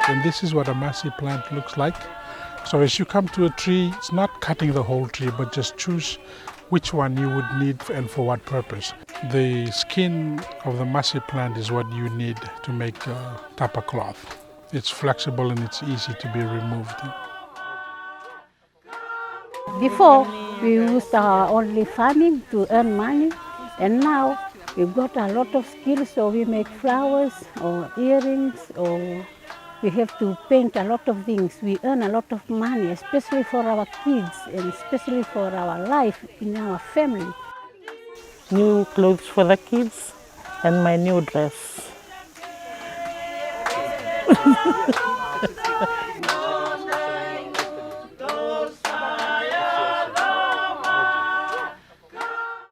And this is what a massy plant looks like. So as you come to a tree, it's not cutting the whole tree, but just choose which one you would need and for what purpose. The skin of the massy plant is what you need to make a tapa cloth. It's flexible and it's easy to be removed. Before, we used only farming to earn money, and now we've got a lot of skills, so we make flowers or earrings, or we have to paint a lot of things. We earn a lot of money, especially for our kids and especially for our life in our family. New clothes for the kids and my new dress.